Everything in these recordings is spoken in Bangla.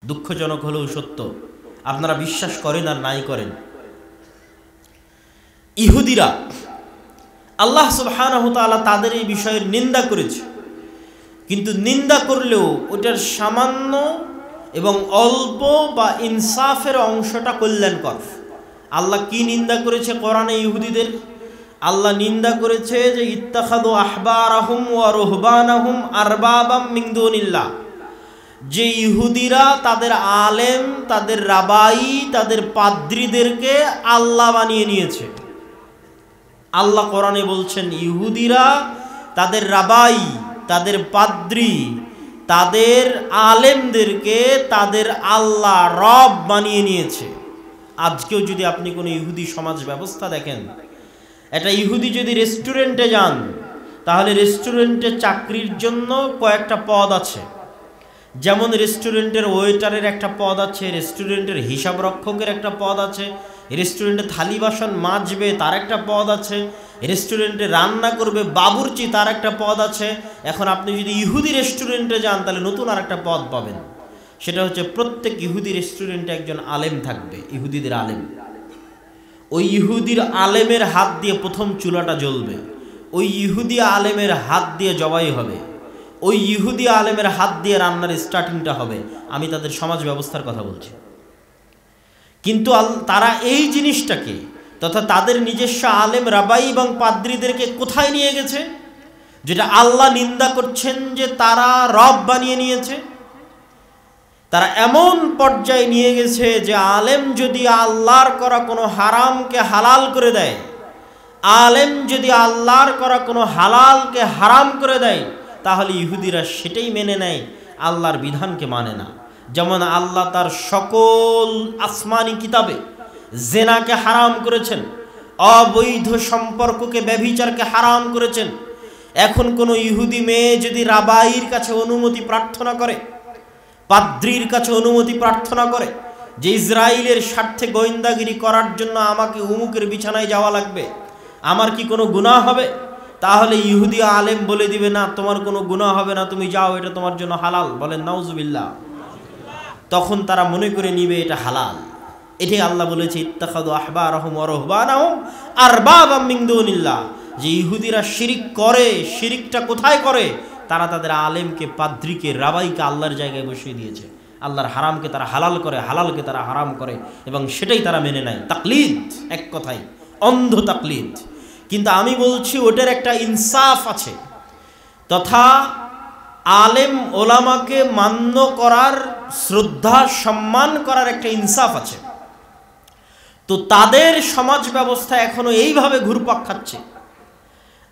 দুঃখজনক হলেও সত্য, আপনারা বিশ্বাস করেন আর নাই করেন। ইহুদিরা আল্লাহ সুবহানাহু তাআলা তাদের এই বিষয়ের নিন্দা করেছে, কিন্তু নিন্দা করলেও ওটার সামান্য এবং অল্প বা ইনসাফের অংশটা কল্যাণকর। আল্লাহ কি নিন্দা করেছে কোরআনে ইহুদিদের? আল্লাহ নিন্দা করেছে যে ইত্তাখাযু আহবারাহুম ওয়া রুহবানাহুম আরবাবাম মিন দুনিল্লাহ, যে ইহুদিরা তাদের আলেম, তাদের রাবাই, তাদের পাদ্রীদেরকে আল্লাহ বানিয়ে নিয়েছে। আল্লাহ কোরআনে বলছেন ইহুদিরা তাদের রাবাই, তাদের পাদ্রী, তাদের আলেমদেরকে তাদের আল্লাহ রব বানিয়ে নিয়েছে। আজকেও যদি আপনি কোনো ইহুদি সমাজ ব্যবস্থা দেখেন, একটা ইহুদি যদি রেস্টুরেন্টে যান, তাহলে রেস্টুরেন্টে চাকরির জন্য কয়েকটা পদ আছে। যেমন রেস্টুরেন্টের ওয়েটারের একটা পদ আছে, রেস্টুরেন্টের হিসাব রক্ষকের একটা পদ আছে, রেস্টুরেন্টে থালি বাসন মাজবে তার একটা পদ আছে, রেস্টুরেন্টে রান্না করবে বাবুর্চি তার একটা পদ আছে। এখন আপনি যদি ইহুদি রেস্টুরেন্টে যান তাহলে নতুন আর একটা পদ পাবেন, সেটা হচ্ছে প্রত্যেক ইহুদি রেস্টুরেন্টে একজন আলেম থাকবে, ইহুদিদের আলেম। ওই ইহুদির আলেমের হাত দিয়ে প্রথম চুলাটা জ্বলবে, ওই ইহুদি আলেমের হাত দিয়ে জবাই হবে, ওই ইহুদি আলেমের হাত দিয়ে রান্নার স্টার্টিংটা হবে। আমি তাদের সমাজ ব্যবস্থার কথা বলছি। কিন্তু তারা এই জিনিসটাকে তথা তাদের নিজস্ব আলেম, রাবাই এবং পাদ্রীদেরকে কোথায় নিয়ে গেছে? যেটা আল্লাহ নিন্দা করছেন যে তারা রব বানিয়ে নিয়েছে। তারা এমন পর্যায়ে নিয়ে গেছে যে আলেম যদি আল্লাহর করা কোনো হারামকে হালাল করে দেয়, আলেম যদি আল্লাহর করা কোনো হালালকে হারাম করে দেয়, তাহলে ইহুদিরা সেটাই মেনে নেয়, আল্লাহর বিধানকে মানে না। যেমন আল্লাহ তার সকল আসমানি কিতাবে জেনাকে হারাম করেছেন, অবৈধ সম্পর্ককে, ব্যভিচারকে হারাম করেছেন। এখন কোনো ইহুদি মেয়ে যদি রাবাইর কাছে অনুমতি প্রার্থনা করে, পাদ্রীর কাছে অনুমতি প্রার্থনা করে যে ইসরায়েলের স্বার্থে গোয়েন্দাগিরি করার জন্য আমাকে উমুকের বিছানায় যাওয়া লাগবে, আমার কি কোনো গুনাহ হবে? তাহলে ইহুদি আলেম বলে দিবে না, তোমার কোনো গুনাহ হবে না, তুমি যাও, এটা তোমার জন্য হালাল। বলেন নাউজুবিল্লাহ। তখন তারা মনে করে নিবে এটা হালাল। এটাই আল্লাহ বলেছে ইত্তাখাযু আহবারাহুম ওয়া রুহবানাহুম আরবাবাম মিন দুনিল্লাহ, যে ইহুদিরা শিরিক করে। শিরিকটা কোথায় করে? তারা তাদের আলেমকে, পাদ্রীকে, রাবাইকে আল্লাহর জায়গায় বসিয়ে দিয়েছে। আল্লাহর হারামকে তারা হালাল করে, হালালকে তারা হারাম করে, এবং সেটাই তারা মেনে নেয়। তাকলিদ, এক কথায় অন্ধ তাকলিদ। কিন্তু আমি বলছি ওটার একটা ইনসাফ আছে, তথা আলেম ওলামাকে মান্য করার, শ্রদ্ধা সম্মান করার একটা ইনসাফ আছে। তো তাদের সমাজ ব্যবস্থা এখনো এইভাবে ঘুরপাক খাচ্ছে,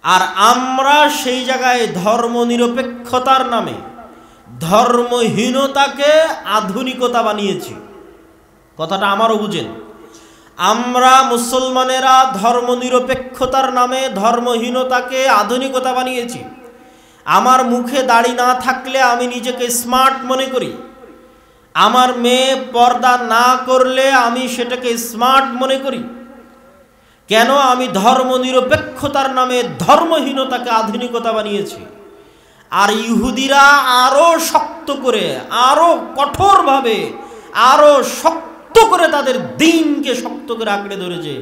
আর আমরা সেই জায়গায় ধর্মনিরপেক্ষতার নামে ধর্মহীনতাকে আধুনিকতা বানিয়েছি। কথাটা আমারও বুঝেন। আমরা মুসলমানেরা ধর্মনিরপেক্ষতার নামে ধর্মহীনতাকে আধুনিকতা বানিয়েছি। আমার মুখে দাড়ি না থাকলে আমি নিজেকে স্মার্ট মনে করি, আমার মেয়ে পর্দা না করলে আমি সেটাকে স্মার্ট মনে করি। কেন? আমি ধর্মনিরপেক্ষতার নামে ধর্মহীনতাকে আধুনিকতা বানিয়েছি। আর ইহুদিরা আরো শক্ত করে, আরো কঠোরভাবে, আরো শক্ত করে তাদের দ্বীনকে শক্ত করে আঁকড়ে ধরেছে।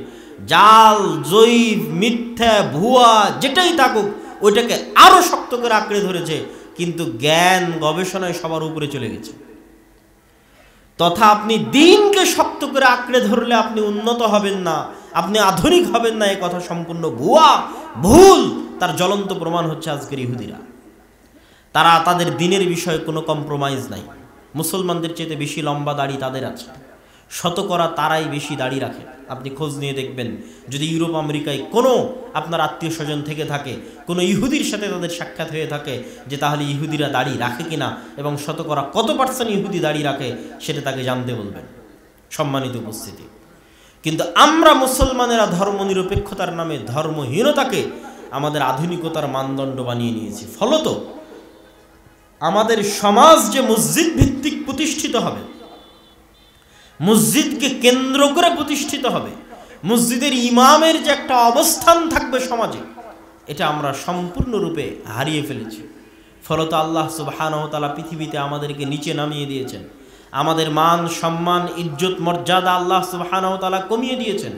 জাল, জয়ীব, মিথ্যা, ভুয়া যেটাই থাকুক, ওইটাকে আরো শক্ত করে আঁকড়ে ধরেছে। কিন্তু জ্ঞান, গবেষণায় সবার উপরে চলে গেছে। তথা আপনি দ্বীনকে শক্ত করে আঁকড়ে ধরলে আপনি উন্নত হবেন না, আপনি আধুনিক হবেন না, এ কথা সম্পূর্ণ ভুয়া, ভুল। তার জ্বলন্ত প্রমাণ হচ্ছে আজকের ইহুদিরা। তারা তাদের দ্বীনের বিষয়ে কোনো কম্প্রোমাইজ নাই। মুসলমানদের চেয়ে বেশি লম্বা দাড়ি তাদের আছে, শতকরা তারাই বেশি দাড়ি রাখে। আপনি খোঁজ নিয়ে দেখবেন, যদি ইউরোপ আমেরিকায় কোনো আপনার আত্মীয় স্বজন থেকে থাকে, কোনো ইহুদির সাথে তাদের সাক্ষাৎ হয়ে থাকে, যে তাহলে ইহুদিরা দাড়ি রাখে কিনা এবং শতকরা কত পার্সেন্ট ইহুদি দাড়ি রাখে, সেটা তাকে জানতে বলবেন। সম্মানিত উপস্থিতি, কিন্তু আমরা মুসলমানেরা ধর্মনিরপেক্ষতার নামে ধর্মহীনতাকে আমাদের আধুনিকতার মানদণ্ড বানিয়ে নিয়েছি। ফলত আমাদের সমাজ যে মসজিদ ভিত্তিক প্রতিষ্ঠিত হবে, মসজিদকে কেন্দ্র করে প্রতিষ্ঠিত হবে, মসজিদের ইমামের যে একটা অবস্থান থাকবে সমাজে, এটা আমরা সম্পূর্ণরূপে হারিয়ে ফেলেছি। ফলত আল্লাহ সুবহানাহু ওয়া তাআলা পৃথিবীতে আমাদেরকে নিচে নামিয়ে দিয়েছেন। আমাদের মান সম্মান ইজ্জত মর্যাদা আল্লাহ সুবহানাহু ওয়া তাআলা কমিয়ে দিয়েছেন।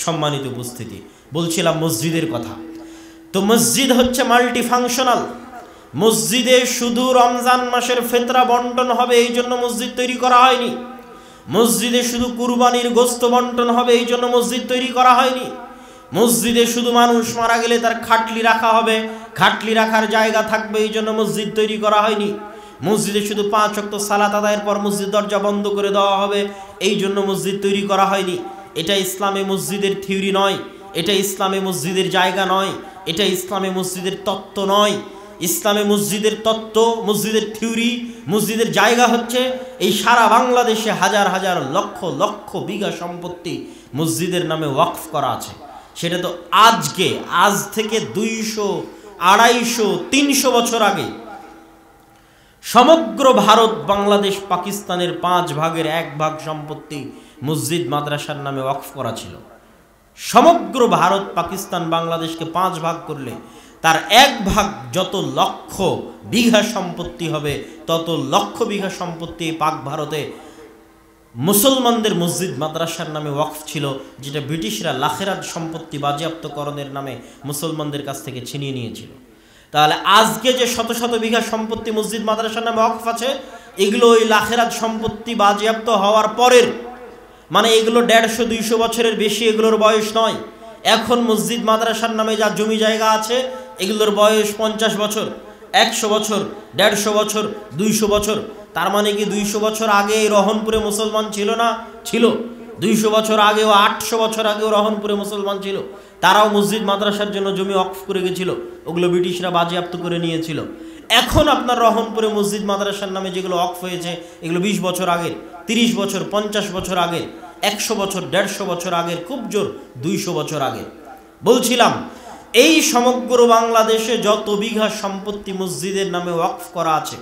সম্মানিত উপস্থিতি, বলছিলাম মসজিদের কথা। তো মসজিদ হচ্ছে মাল্টি ফাংশনাল। মসজিদে শুধু রমজান মাসের ফিতরা বন্টন হবে এই জন্য মসজিদ তৈরি করা হয়নি। মসজিদে শুধু কুরবানির গোশত বন্টন হবে এই জন্য মসজিদ তৈরি করা হয়নি। মসজিদে শুধু মানুষ মারা গেলে তার খাটলি রাখা হবে, খাটলি রাখার জায়গা থাকবে এই জন্য মসজিদ তৈরি করা হয়নি। মসজিদে শুধু 5 ওয়াক্ত সালাত আদায়ের পর মসজিদ দরজা বন্ধ করে দেওয়া হবে এই জন্য মসজিদ তৈরি করা হয়নি। এটা ইসলামে মসজিদের থিওরি নয়, এটা ইসলামে মসজিদের জায়গা নয়, এটা ইসলামে মসজিদের তত্ত্ব নয়। ইসলামে মসজিদের তত্ত্ব, মসজিদের থিওরি, মসজিদের জায়গা হচ্ছে এই সারা বাংলাদেশে হাজার হাজার লক্ষ লক্ষ বিঘা সম্পত্তি মসজিদের নামে ওয়াকফ করা আছে। সেটা তো আজ থেকে 200, 250, 300 বছর আগে সমগ্র ভারত, বাংলাদেশ, পাকিস্তানের 5 ভাগের 1 ভাগ সম্পত্তি মসজিদ মাদ্রাসার নামে ওয়াকফ করা ছিল। সমগ্র ভারত, পাকিস্তান, বাংলাদেশকে 5 ভাগ করলে তার 1 ভাগ যত লক্ষ বিঘা সম্পত্তি হবে তত লক্ষ বিঘা সম্পত্তি পাক ভারতে মুসলমানদের মসজিদ মাদ্রাসার নামে ওয়াকফ ছিল, যেটা ব্রিটিশরা লাখেরাত সম্পত্তি বাজেয়াপ্তকরণের নামে মুসলমানদের কাছ থেকে ছিনিয়ে নিয়েছিল। তাহলে আজকে যে শত শত বিঘা সম্পত্তি মসজিদ মাদ্রাসার নামে ওয়াকফ আছে, এগুলো ওই লাখেরাত সম্পত্তি বাজেয়াপ্ত হওয়ার পরের, মানে এগুলো 150-200 বছরের বেশি এগুলোর বয়স নয়। এখন মসজিদ মাদ্রাসার নামে যা জমি জায়গা আছে এগুলোর বয়স 50 বছর, 100 বছর, 150 বছর, 200 বছর। তার মানে কি 200 বছর আগে রহনপুরে মুসলমান ছিল না? ছিল। 200 বছর আগেও, 800 বছর আগেও রহনপুরে মুসলমান ছিল। তারাও মসজিদ মাদ্রাসার জন্য জমি ওয়াকফ করে গেছিল, ওগুলো ব্রিটিশরা বাজেয়াপ্ত করে নিয়েছিল। এখন আপনার রহনপুরে মসজিদ মাদ্রাসার নামে যেগুলো ওয়াকফ হয়েছে এগুলো 20 বছর আগের, 30 বছর, 50 বছর আগের, 100 বছর, 150 বছর আগের, খুব জোর 200 বছর আগে। বলছিলাম এই সমগ্র বাংলাদেশে যত বিঘা সম্পত্তি মসজিদের নামে ওয়াকফ করা আছে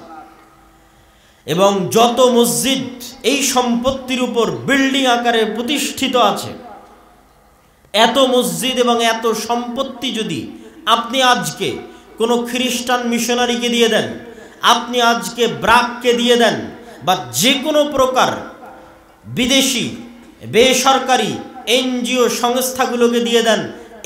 এবং যত মসজিদ এই সম্পত্তির উপর বিল্ডিং আকারে প্রতিষ্ঠিত আছে, এত মসজিদ এবং এত সম্পত্তি যদি আপনি আজকে কোনো খ্রিস্টান মিশনারিকে দিয়ে দেন, আপনি আজকে ব্রাককে দিয়ে দেন, বা যে কোনো প্রকার বিদেশি বেসরকারি এনজিও সংস্থাগুলোকে দিয়ে দেন,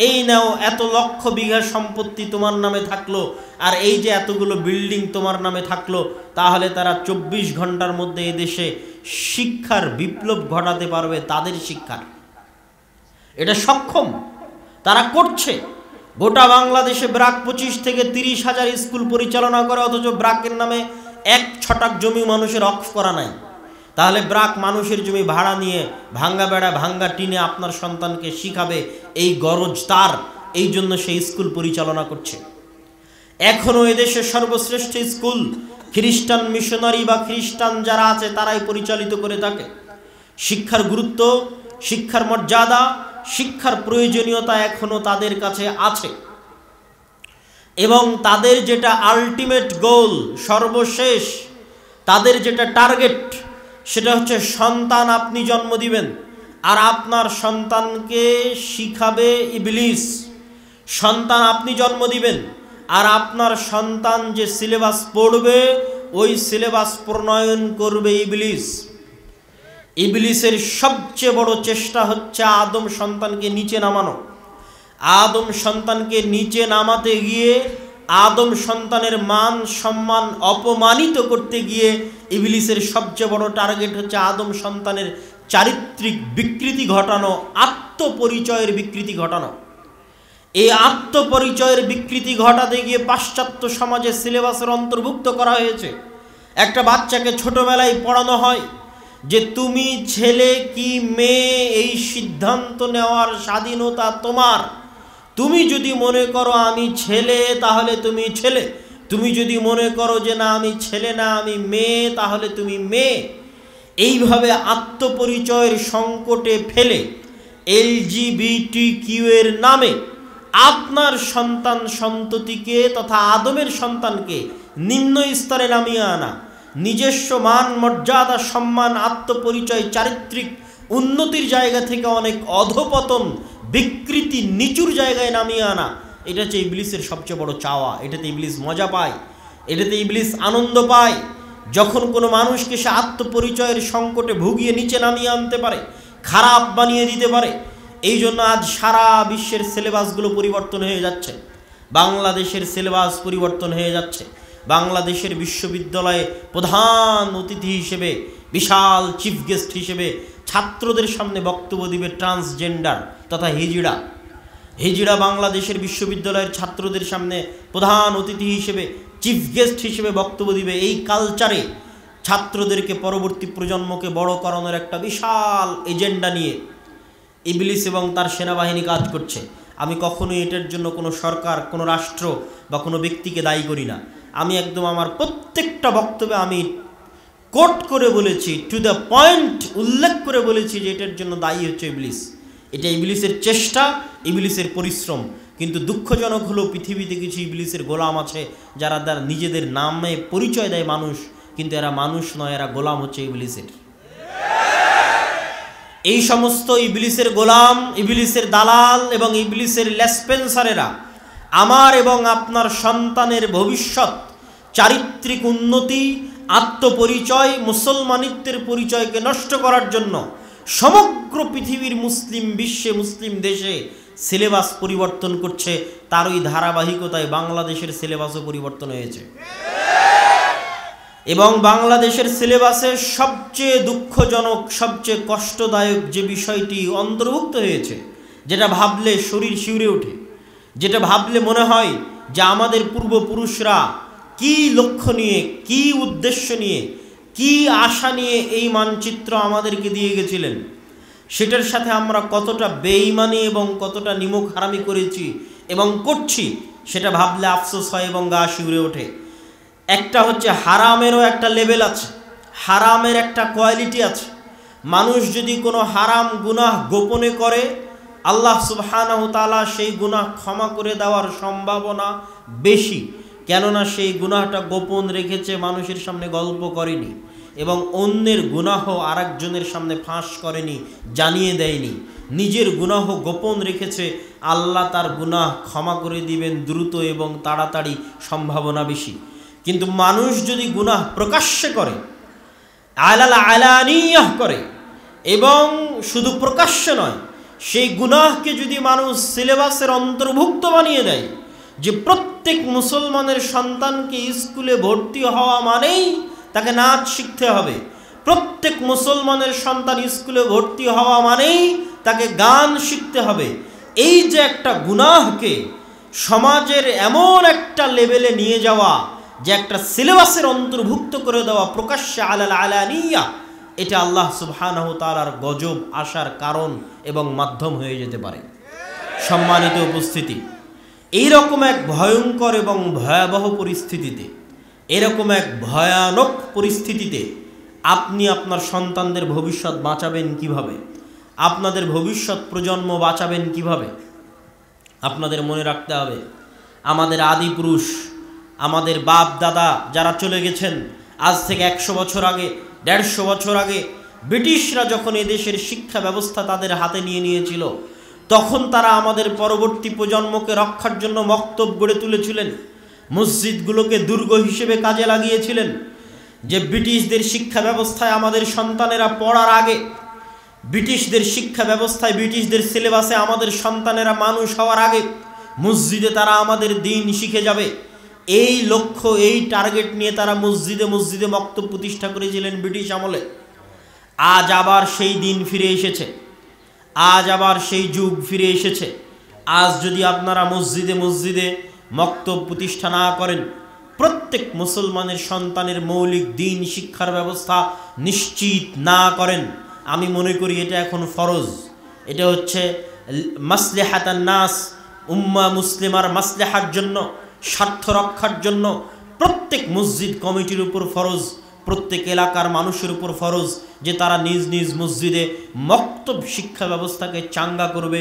এই নাও এত লক্ষ বিঘা সম্পত্তি তোমার নামে থাকলো, আর এই যে এতগুলো বিল্ডিং তোমার নামে থাকলো, তাহলে তারা 24 ঘন্টার মধ্যে এদেশে শিক্ষার বিপ্লব ঘটাতে পারবে। তাদের শিক্ষার এটা সক্ষম, তারা করছে। গোটা বাংলাদেশে ব্রাক 25 থেকে 30 হাজার স্কুল পরিচালনা করে, অথচ ব্রাকের নামে 1 ছটাক জমি মানুষের ওয়াকফ করা নাই। তাহলে ব্রাক মানুষের জমি ভাড়া নিয়ে ভাঙ্গা বেড়া ভাঙ্গা টিনে আপনার সন্তানকে শিখাবে, এই গরজ তার, এই জন্য সেই স্কুল পরিচালনা করছে। এখনও এদেশের সর্বশ্রেষ্ঠ স্কুল খ্রিস্টান মিশনারি বা খ্রিস্টান যারা আছে তারাই পরিচালিত করে থাকে। শিক্ষার গুরুত্ব, শিক্ষার মর্যাদা, শিক্ষার প্রয়োজনীয়তা এখনও তাদের কাছে আছে, এবং তাদের যেটা আলটিমেট গোল, সর্বশেষ তাদের যেটা টার্গেট, সেটা হচ্ছে সন্তান আপনি জন্ম দিবেন আর আপনার সন্তানকে শিখাবে ইবলিস। সন্তান আপনি জন্ম দিবেন আর আপনার সন্তান যে সিলেবাস পড়বে ওই সিলেবাস প্রণয়ন করবে ইবলিস। ইবলিসের সবচেয়ে বড় চেষ্টা হচ্ছে আদম সন্তানকে নিচে নামানো। আদম সন্তানকে নিচে নামাতে গিয়ে, আদম সন্তানের মান সম্মান অপমানিত করতে গিয়ে ইবলিসের সবচেয়ে বড় টার্গেট হচ্ছে আদম সন্তানের চারিত্রিক বিকৃতি ঘটানো, আত্মপরিচয়ের বিকৃতি ঘটানো। এই আত্মপরিচয়ের বিকৃতি ঘটাতে গিয়ে পাশ্চাত্য সমাজে সিলেবাসের অন্তর্ভুক্ত করা হয়েছে। একটা বাচ্চাকে ছোটবেলায় পড়ানো হয় যে তুমি ছেলে কি মেয়ে এই সিদ্ধান্ত নেওয়ার স্বাধীনতা তোমার। তুমি যদি মনে করো আমি ছেলে তাহলে তুমি ছেলে, তুমি যদি মনে করো যে না আমি ছেলে না আমি মেয়ে তাহলে তুমি মেয়ে। এইভাবে আত্মপরিচয়ের সংকটে ফেলে LGBTQ এর নামে আপনার সন্তান সন্ততিকে তথা আদমের সন্তানকে নিম্ন স্তরে নামিয়ে আনা, নিজস্ব মান মর্যাদা সম্মান আত্মপরিচয় চারিত্রিক উন্নতির জায়গা থেকে অনেক অধপতন বিকৃতি নিচুর জায়গায় নামিয়ে আনা, এটা হচ্ছে ইবলিসের সবচেয়ে বড় চাওয়া। এটাতে ইবলিস মজা পায়, এটাতে ইবলিস আনন্দ পায়। যখন কোনো মানুষকে সে আত্মপরিচয়ের সংকটে ভুগিয়ে নিচে নামিয়ে আনতে পারে, খারাপ বানিয়ে দিতে পারে। এই জন্য আজ সারা বিশ্বের সিলেবাসগুলো পরিবর্তন হয়ে যাচ্ছে, বাংলাদেশের সিলেবাস পরিবর্তন হয়ে যাচ্ছে। বাংলাদেশের বিশ্ববিদ্যালয়ে প্রধান অতিথি হিসেবে, বিশাল চিফ গেস্ট হিসেবে ছাত্রদের সামনে বক্তব্য দিবে ট্রান্সজেন্ডার তথা হিজড়া। হিজড়া বাংলাদেশের বিশ্ববিদ্যালয়ের ছাত্রদের সামনে প্রধান অতিথি হিসেবে, চিফ গেস্ট হিসেবে বক্তব্য দিবে। এই কালচারে ছাত্রদেরকে, পরবর্তী প্রজন্মকে বড় করানোর একটা বিশাল এজেন্ডা নিয়ে ইবলিস এবং তার সেনাবাহিনী কাজ করছে। আমি কখনোই এটার জন্য কোনো সরকার, কোনো রাষ্ট্র বা কোনো ব্যক্তিকে দায়ী করি না। আমি একদম আমার প্রত্যেকটা বক্তব্যে আমি কোট করে বলেছি, টু দ্য পয়েন্ট উল্লেখ করে বলেছি যে এটার জন্য দায়ী হচ্ছে ইবলিস। এটা ইবলিসের চেষ্টা, ইবলিসের পরিশ্রম। কিন্তু দুঃখজনক হলো পৃথিবীতে কিছু ইবলিসের গোলাম আছে যারা তার নিজেদের নামে পরিচয় দেয় মানুষ, কিন্তু এরা মানুষ নয়, এরা গোলাম হচ্ছে ইবলিসের। এই সমস্ত ইবলিসের গোলাম, ইবলিসের দালাল এবং ইবলিসের লেসপেন্সারেরা আমার এবং আপনার সন্তানের ভবিষ্যৎ, চারিত্রিক উন্নতি, আত্মপরিচয়, মুসলমানিত্বের পরিচয়কে নষ্ট করার জন্য সমগ্র পৃথিবীর মুসলিম বিশ্বে, মুসলিম দেশে সিলেবাস পরিবর্তন করছে। তারই ধারাবাহিকতায় বাংলাদেশের সিলেবাসও পরিবর্তন হয়েছে। এবং বাংলাদেশের সিলেবাসে সবচেয়ে দুঃখজনক, সবচেয়ে কষ্টদায়ক যে বিষয়টি অন্তর্ভুক্ত হয়েছে, যেটা ভাবলে শরীর শিউরে ওঠে, যেটা ভাবলে মনে হয় যে আমাদের পূর্বপুরুষরা কি লক্ষ্য নিয়ে, কি উদ্দেশ্য নিয়ে, কি আশা নিয়ে এই মানচিত্র আমাদেরকে দিয়ে গেছিলেন, সেটার সাথে আমরা কতটা বেঈমানি এবং কতটা নিমক হারামি করেছি এবং করছি, সেটা ভাবলে আফসোস হয় এবং গা শিউরে ওঠে। একটা হচ্ছে হারামেরও একটা লেভেল আছে, হারামের একটা কোয়ালিটি আছে। মানুষ যদি কোনো হারাম গুনাহ গোপনে করে, আল্লাহ সুবহানাহু তাআলা সেই গুনাহ ক্ষমা করে দেওয়ার সম্ভাবনা বেশি, কেননা সেই গুনাহটা গোপন রেখেছে, মানুষের সামনে গল্প করেনি এবং অন্যের গুনাহ আরেকজনের সামনে ফাঁস করেনি, জানিয়ে দেয়নি। নিজের গুনাহ গোপন রেখেছে, আল্লাহ তার গুনাহ ক্ষমা করে দিবেন দ্রুত এবং তাড়াতাড়ি, সম্ভাবনা বেশি। কিন্তু মানুষ যদি গুনাহ প্রকাশ্যে করে, আলানিয়াহ করে, এবং শুধু প্রকাশ্যে নয়, সেই গুনাহকে যদি মানুষ সিলেবাসের অন্তর্ভুক্ত বানিয়ে দেয় যে প্রত্যেক মুসলমানের সন্তানকে স্কুলে ভর্তি হওয়া মানেই তাকে নাচ শিখতে হবে, প্রত্যেক মুসলমানের সন্তান স্কুলে ভর্তি হওয়া মানেই তাকে গান শিখতে হবে, এই যে একটা গুনাহকে সমাজের এমন একটা লেভেলে নিয়ে যাওয়া, যে একটা সিলেবাসের অন্তর্ভুক্ত করে দেওয়া প্রকাশ্যে আলানিয়া, এটা আল্লাহ সুবহানাহু তাআলার গজব আসার কারণ এবং মাধ্যম হয়ে যেতে পারে। সম্মানিত উপস্থিতি, এইরকম এক ভয়ঙ্কর এবং ভয়াবহ পরিস্থিতিতে, এরকম এক ভয়ানক পরিস্থিতিতে আপনি আপনার সন্তানদের ভবিষ্যৎ বাঁচাবেন কিভাবে? আপনাদের ভবিষ্যৎ প্রজন্ম বাঁচাবেন কিভাবে? আপনাদের মনে রাখতে হবে, আমাদের আদি পুরুষ, আমাদের বাপ দাদা যারা চলে গেছেন আজ থেকে 100 বছর আগে, 150 বছর আগে, ব্রিটিশরা যখন এদেশের শিক্ষা ব্যবস্থা তাদের হাতে নিয়ে নিয়েছিল, তখন তারা আমাদের পরবর্তী প্রজন্মকে রক্ষার জন্য মক্তব গড়ে তুলেছিলেন, মসজিদগুলোকে দুর্গ হিসেবে কাজে লাগিয়েছিলেন। যে ব্রিটিশদের শিক্ষা ব্যবস্থায় আমাদের সন্তানেরা পড়ার আগে, ব্রিটিশদের শিক্ষা ব্যবস্থায়, ব্রিটিশদের সিলেবাসে আমাদের সন্তানেরা মানুষ হওয়ার আগে মসজিদে তারা আমাদের দ্বীন শিখে যাবে, এই লক্ষ্য, এই টার্গেট নিয়ে তারা মসজিদে মসজিদে মক্তব প্রতিষ্ঠা করেছিলেন ব্রিটিশ আমলে। আজ আবার সেই দিন ফিরে এসেছে, আজ আবার সেই যুগ ফিরে এসেছে। আজ যদি আপনারা মসজিদে মসজিদে মক্তব প্রতিষ্ঠা না করেন, প্রত্যেক মুসলমানের সন্তানের মৌলিক দ্বীন শিক্ষার ব্যবস্থা নিশ্চিত না করেন, আমি মনে করি এটা এখন ফরজ। এটা হচ্ছে মাসলিহাতান নাস, উম্মাহ মুসলিমার মাসলিহার জন্য, স্বার্থ রক্ষার জন্য প্রত্যেক মসজিদ কমিটির উপর ফরজ, প্রত্যেক এলাকার মানুষের উপর ফরজ যে তারা নিজ নিজ মসজিদে মক্তব শিক্ষা ব্যবস্থাকে চাঙ্গা করবে,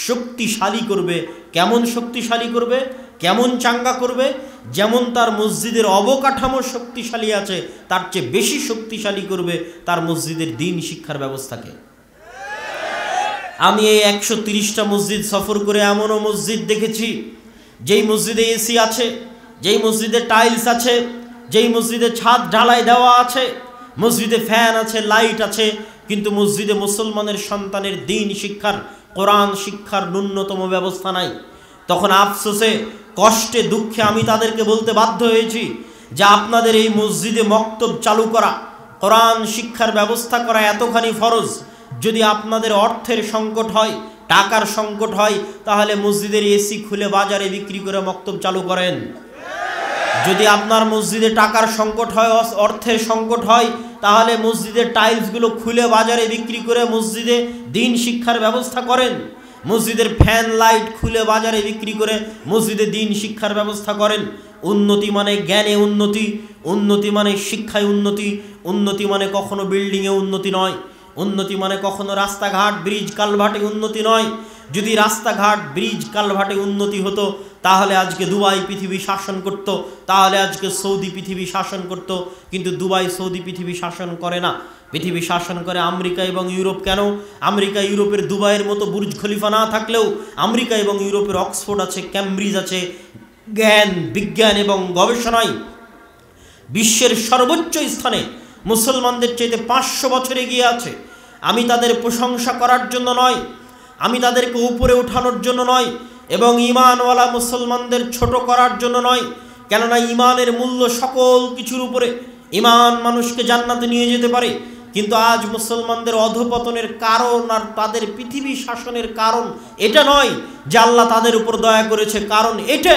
শক্তিশালী করবে। কেমন শক্তিশালী করবে, কেমন চাঙ্গা করবে? যেমন তার মসজিদের অবকাঠামো শক্তিশালী আছে, তার চেয়ে বেশি শক্তিশালী করবে তার মসজিদের দ্বীন শিক্ষার ব্যবস্থাকে। আমি এই 130টা মসজিদ সফর করে এমনও মসজিদ দেখেছি যেই মসজিদে এসি আছে, যেই মসজিদে টাইলস আছে, যেই মসজিদে ছাদ ঢালাই দেওয়া আছে, মসজিদে ফ্যান আছে, লাইট আছে, কিন্তু মসজিদে মুসলমানের সন্তানের দ্বীন শিক্ষার, কোরআন শিক্ষার ন্যূনতম ব্যবস্থা নাই। তখন আফসোসে, কষ্টে, দুঃখে আমি তাদেরকে বলতে বাধ্য হয়েছি যে আপনাদের এই মসজিদে মক্তব চালু করা, কোরআন শিক্ষার ব্যবস্থা করা এতখানি ফরজ। যদি আপনাদের অর্থের সংকট হয়, টাকার সংকট হয়, তাহলে মসজিদের এসি খুলে বাজারে বিক্রি করে মক্তব চালু করেন। যদি আপনার মসজিদে টাকার সংকট হয়, অর্থের সংকট হয়, তাহলে মসজিদের টাইলসগুলো খুলে বাজারে বিক্রি করে মসজিদে দ্বীন শিক্ষার ব্যবস্থা করেন। মসজিদের ফ্যান লাইট খুলে বাজারে বিক্রি করে মসজিদে দ্বীন শিক্ষার ব্যবস্থা করেন। উন্নতি মানে জ্ঞানে উন্নতি, উন্নতি মানে শিক্ষায় উন্নতি, উন্নতি মানে কখনো বিল্ডিংয়ে উন্নতি নয়, উন্নতি মানে কখনো রাস্তাঘাট ব্রিজ কালভার্টে উন্নতি নয়। যদি রাস্তাঘাট ব্রিজ কালভার্টে উন্নতি হতো, তাহলে আজকে দুবাই পৃথিবী শাসন করত, তাহলে আজকে সৌদি পৃথিবী শাসন করত। কিন্তু দুবাই সৌদি পৃথিবী শাসন করে না, পৃথিবী শাসন করে আমেরিকা এবং ইউরোপ। কেন? আমেরিকা ইউরোপের দুবাইয়ের মতো বুর্জ খলিফা না থাকলেও আমেরিকা এবং ইউরোপের অক্সফোর্ড আছে, ক্যামব্রিজ আছে, জ্ঞান বিজ্ঞান এবং গবেষণায় বিশ্বের সর্বোচ্চ স্থানে মুসলমানদের চাইতে 500 বছর এগিয়ে আছে। আমি তাদের প্রশংসা করার জন্য নয়, আমি তাদেরকে উপরে উঠানোর জন্য নয়, এবং ঈমানওয়ালা মুসলমানদের ছোট করার জন্য নয়। কেননা ঈমানের মূল্য সকল কিছুর উপরে। ঈমান মানুষকে জান্নাতে নিয়ে যেতে পারে, কিন্তু আজ মুসলমানদের অধঃপতনের কারণ আর তাদের পৃথিবী শাসনের কারণ এটা নয় যে আল্লাহ তাদের উপর দয়া করেছে, কারণ এটা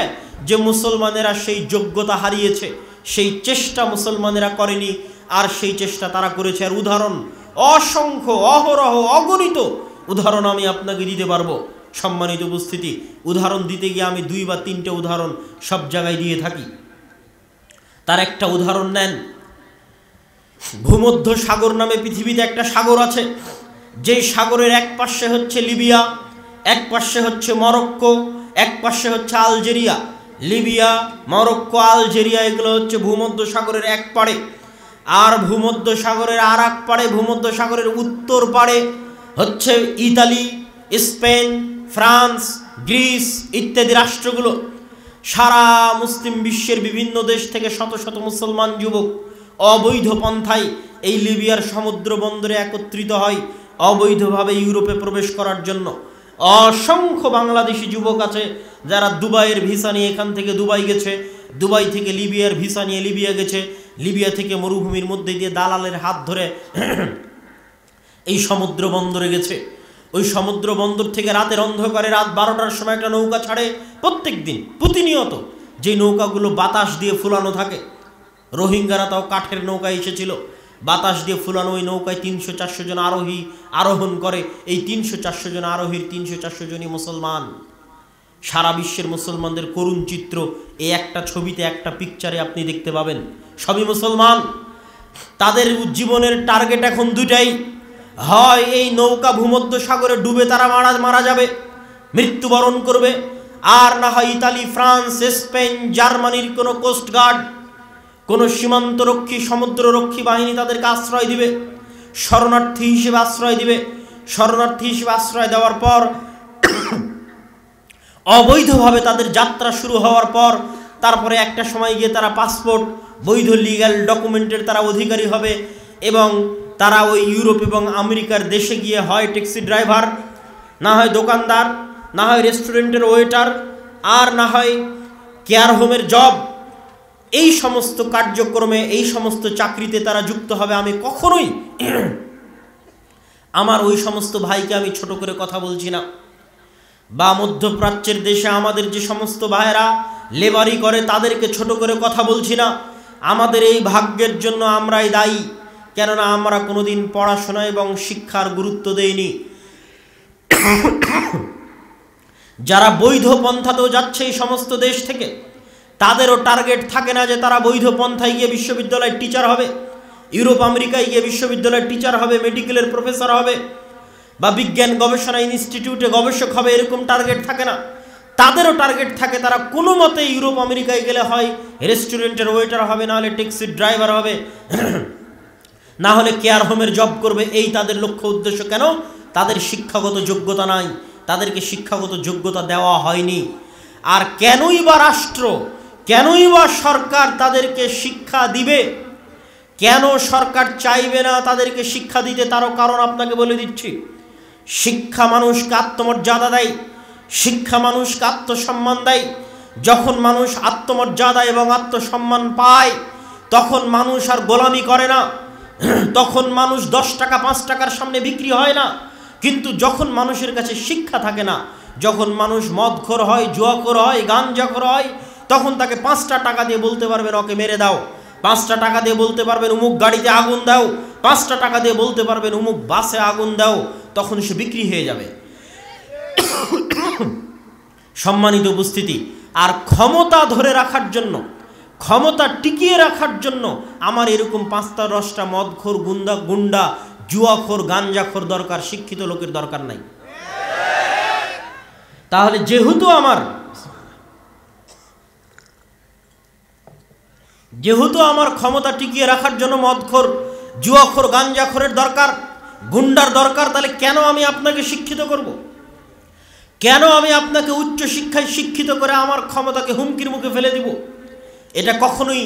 যে মুসলমানেরা সেই যোগ্যতা হারিয়েছে, সেই চেষ্টা মুসলমানেরা করেনি, আর সেই চেষ্টা তারা করেছে। আর উদাহরণ অসংখ্য, অহরহ, অগণিত উদাহরণ আমি আপনাকে দিতে পারবো। সম্মানিত উপস্থিতি, উদাহরণ দিতে গিয়ে আমি 2 বা 3টে উদাহরণ সব জায়গায় দিয়ে থাকি। তার একটা উদাহরণ নেন, ভূমধ্য সাগর নামে পৃথিবীতে একটা সাগর আছে, যেই সাগরের এক পাশে হচ্ছে লিবিয়া, এক পাশে হচ্ছে মরক্কো, এক পাশে হচ্ছে আলজেরিয়া। লিবিয়া, মরক্কো, আলজেরিয়া এগুলো হচ্ছে ভূমধ্য সাগরের এক পাড়ে। আর ভূমধ্য সাগরের আর এক পাড়ে, ভূমধ্য সাগরের উত্তর পাড়ে হচ্ছে ইতালি, স্পেন, ফ্রান্স, গ্রিস ইত্যাদি রাষ্ট্রগুলো। সারা মুসলিম বিশ্বের বিভিন্ন দেশ থেকে শত শত মুসলমান যুবক অবৈধ পন্থায় এই লিবিয়ার সমুদ্র বন্দরে একত্রিত হয় অবৈধভাবে ইউরোপে প্রবেশ করার জন্য। অসংখ্য বাংলাদেশি যুবক আছে যারা দুবাইয়ের ভিসা নিয়ে এখান থেকে দুবাই গেছে, দুবাই থেকে লিবিয়ার ভিসা নিয়ে লিবিয়া গেছে, লিবিয়া থেকে মরুভূমির মধ্যে দিয়ে দালালের হাত ধরে এই সমুদ্র বন্দরে গেছে। ওই সমুদ্র বন্দর থেকে রাতের অন্ধকারে রাত 12টার সময় একটা নৌকা ছাড়ে প্রত্যেক দিন, প্রতিনিয়ত, যে নৌকাগুলো বাতাস দিয়ে ফুলানো থাকে। রোহিঙ্গারা তাও কাঠের নৌকায় এসেছিল, বাতাস দিয়ে ফুলানো ওই নৌকায় 300-400 জন আরোহী আরোহণ করে। এই 300-400 জন আরোহীর 300-400 জনই মুসলমান। সারা বিশ্বের মুসলমানদের করুণ চিত্র এই একটা ছবিতে, একটা পিকচারে আপনি দেখতে পাবেন। সবই মুসলমান। তাদের জীবনের টার্গেট এখন দুটাই, হয় এই নৌকা ভূমধ্য সাগরে ডুবে তারা মারা যাবে, মৃত্যুবরণ করবে, আর না হয় ইতালি, ফ্রান্স, স্পেন, জার্মানির কোনো কোস্টগার্ড, কোনো সীমান্তরক্ষী, সমুদ্ররক্ষী বাহিনী তাদেরকে আশ্রয় দিবে, শরণার্থী হিসেবে আশ্রয় দিবে। শরণার্থী হিসেবে আশ্রয় দেওয়ার পর অবৈধভাবে তাদের যাত্রা শুরু হওয়ার পর তারপরে একটা সময় গিয়ে তারা পাসপোর্ট, বৈধ লিগ্যাল ডকুমেন্টের তারা অধিকারী হবে, এবং তারা ওই ইউরোপ এবং আমেরিকার দেশে গিয়ে হয় ট্যাক্সি ড্রাইভার, না হয় দোকানদার, না হয় রেস্টুরেন্টের ওয়েটার, আর না হয় কেয়ার হোমের জব। এই সমস্ত কার্যক্রমে, এই সমস্ত চাকরিতে তারা যুক্ত হবে। আমি কখনোই আমার ওই সমস্ত ভাইকে আমি ছোট করে কথা বলছি না, বা মধ্যপ্রাচ্যের দেশে আমাদের যে সমস্ত ভাইয়েরা লেবারি করে তাদেরকে ছোট করে কথা বলছি না। আমাদের এই ভাগ্যের জন্য আমরাই দায়ী, কেননা আমরা কোনোদিন পড়াশোনা এবং শিক্ষার গুরুত্ব দেইনি। যারা বৈধ পন্থাতেও যাচ্ছে এই সমস্ত দেশ থেকে, তাদেরও টার্গেট থাকে না যে তারা বৈধ পন্থায় গিয়ে বিশ্ববিদ্যালয়ের টিচার হবে, ইউরোপ আমেরিকায় গিয়ে বিশ্ববিদ্যালয়ের টিচার হবে, মেডিকেলের প্রফেসর হবে, বা বিজ্ঞান গবেষণা ইনস্টিটিউটে গবেষক হবে, এরকম টার্গেট থাকে না। তাদেরও টার্গেট থাকে তারা কোনো মতে ইউরোপ আমেরিকায় গেলে হয় রেস্টুরেন্টের ওয়েটার হবে, না হলে ট্যাক্সি ড্রাইভার হবে, না হলে কেয়ার হোমের জব করবে। এই তাদের লক্ষ্য উদ্দেশ্য। কেন? তাদের শিক্ষাগত যোগ্যতা নাই, তাদেরকে শিক্ষাগত যোগ্যতা দেওয়া হয়নি। আর কেনই বা রাষ্ট্র, কেনই বা সরকার তাদেরকে শিক্ষা দিবে? কেন সরকার চাইবে না তাদেরকে শিক্ষা দিতে? তারও কারণ আপনাকে বলে দিচ্ছি। শিক্ষা মানুষকে আত্মমর্যাদা দেয়, শিক্ষা মানুষকে আত্মসম্মান দেয়। যখন মানুষ আত্মমর্যাদা এবং আত্মসম্মান পায় তখন মানুষ আর গোলামি করে না, তখন মানুষ 10 টাকা 5 টাকার সামনে বিক্রি হয় না। কিন্তু যখন মানুষের কাছে শিক্ষা থাকে না, যখন মানুষ মদখোর হয়, জুয়াখোর হয়, গাঞ্জাখোর হয়, তখন তাকে 5টা টাকা দিয়ে বলতে পারবেন ওকে মেরে দাও, 5টা টাকা দিয়ে বলতে পারবেন অমুক গাড়িতে আগুন দাও, 5টা টাকা দিয়ে বলতে পারবেন অমুক বাসে আগুন দাও, তখন সে বিক্রি হয়ে যাবে। সম্মানিত উপস্থিতি, আর ক্ষমতা ধরে রাখার জন্য, ক্ষমতা টিকিয়ে রাখার জন্য আমার এরকম 5টা 10টা মদখোর, গুন্ডা, জুয়াখোর, গাঞ্জাখোর দরকার, শিক্ষিত লোকের দরকার নাই। তাহলে যেহেতু আমার ক্ষমতা টিকিয়ে রাখার জন্য মদখোর, জুয়াখোর, গাঞ্জাখোরের দরকার, গুন্ডার দরকার, তাহলে কেন আমি আপনাকে শিক্ষিত করব? কেন আমি আপনাকে উচ্চ শিক্ষায় শিক্ষিত করে আমার ক্ষমতাকে হুমকির মুখে ফেলে দিব? এটা কখনোই